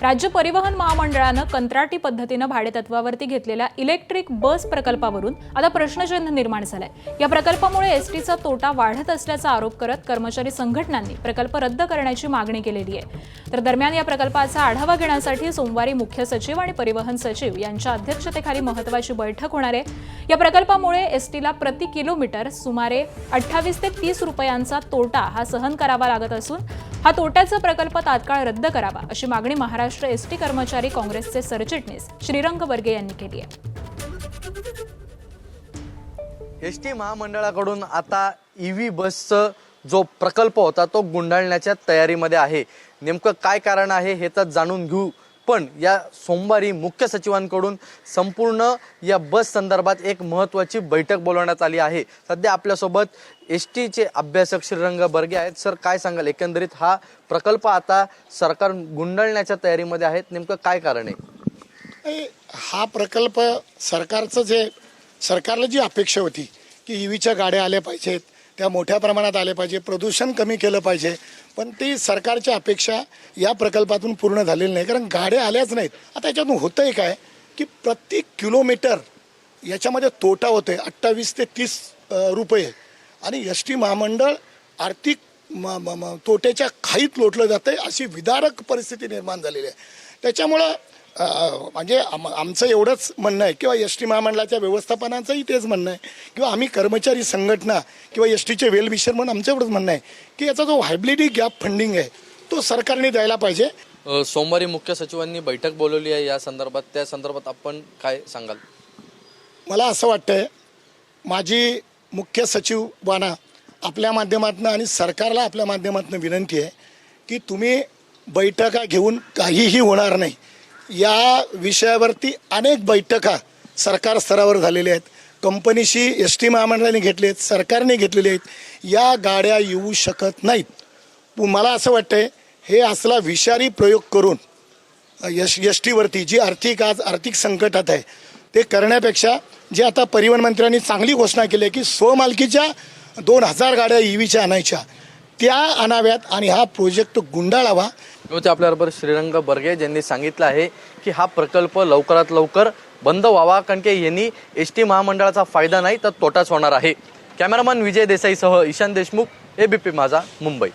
राज्य परिवहन महामंडळानं कंत्राटी पद्धतीनं भाडेतत्वावरती घेतलेल्या इलेक्ट्रिक बस प्रकल्पावरून आता प्रश्नचिन्ह निर्माण झालंय। या प्रकल्पामुळे एसटीचा तोटा वाढत असल्याचा आरोप करत कर्मचारी संघटनांनी प्रकल्प रद्द करण्याची मागणी केलेली आहे। तर दरम्यान या प्रकल्पाचा आढावा घेण्यासाठी सोमवारी मुख्य सचिव आणि परिवहन सचिव यांच्या अध्यक्षतेखाली महत्त्वाची बैठक होणार आहे। या प्रकल्पामुळे एसटीला प्रति किलोमीटर सुमारे 28 ते 30 रुपयांचा तोटा हा सहन करावा लागत असून हा तोट्याचा प्रकल्प तात्काळ रद्द करावा अशी मागणी महाराष्ट्र एसटी कर्मचारी काँग्रेसचे सरचिटणीस श्रीरंग बर्गे यांनी केली आहे। एसटी महामंडळाकडून आता ईव्ही बसचा जो प्रकल्प होता तो गुंडाळण्याच्या तयारीमध्ये आहे। नेमकं काय कारण आहे हे तर जाणून घेऊ, पण या सोमवारी मुख्य सचिवांकडून संपूर्ण या बस संदर्भात एक महत्त्वाची बैठक बोलवण्यात आली आहे। सध्या आपल्यासोबत एसटीचे अभ्यासक श्रीरंग बर्गे आहेत। सर, काय सांगाल, एकंदरीत हा प्रकल्प आता सरकार गुंडाळण्याच्या तयारीमध्ये आहे, नेमकं काय कारण आहे? हा प्रकल्प सरकारला जी अपेक्षा होती की ईव्हीच्या गाड्या आल्या पाहिजेत, त्या मोठ्या प्रमाणात आल्या पाहिजे, प्रदूषण कमी केलं पाहिजे, पण ती सरकारची अपेक्षा या प्रकल्पातून पूर्ण झालेली नाही, कारण गाड्या आल्याच नाहीत। आता याच्यातून होतंय काय की प्रति किलोमीटर याच्यामध्ये तोटा होतोय 28 ते 30 रुपये, आणि एसटी महामंडळ आर्थिक तोट्याच्या खाईत लोटलं जातंय, अशी विदारक परिस्थिती निर्माण झालेली आहे। त्याच्यामुळं म्हणजे आमचं एवढंच म्हणणं आहे किंवा एसटी महामंडळाच्या व्यवस्थापनाचंही तेच म्हणणं आहे किंवा आम्ही कर्मचारी संघटना किंवा एसटीचे वेलविशर म्हणून आमचं एवढंच म्हणणं आहे की याचा जो व्हायबिलिटी गॅप फंडिंग आहे तो सरकारने द्यायला पाहिजे। सोमवारी मुख्य सचिवांनी बैठक बोलवली आहे या संदर्भात, त्या संदर्भात आपण काय सांगाल? मला असं वाटतंय, माझी मुख्य सचिवांना आपल्या माध्यमातून आणि सरकारला आपल्या माध्यमातून विनंती आहे की तुम्ही बैठका घेऊन काहीही होणार नाही। या विषयावरती अनेक बैठका सरकार स्तरावर झालेल्या आहेत, कंपनीशी एसटी महामंडळाने घेतले आहेत, सरकारने घेतलेले आहेत। या गाड्या येऊ शकत नाहीत। मला असं वाटतंय हे असला विषारी प्रयोग करून एसटीवरती जी आज आर्थिक संकटात आहे ते करण्यापेक्षा जे आता परिवहन मंत्र्यांनी चांगली घोषणा केली आहे की स्वमालकीच्या 2000 गाड्या ईव्हीच्या आणायच्या, त्या आणाव्यात आणि हा प्रोजेक्ट गुंडाळावा। आपल्याबरोबर श्रीरंग बर्गे ज्यांनी सांगितलं आहे की हा प्रकल्प लवकरात लवकर बंद व्हावा, कारण की यांनी एसटी महामंडळाचा फायदा नाही तर तोटाच होणार आहे। कॅमेरामन विजय देसाईसह ईशान देशमुख, एबीपी माझा, मुंबई।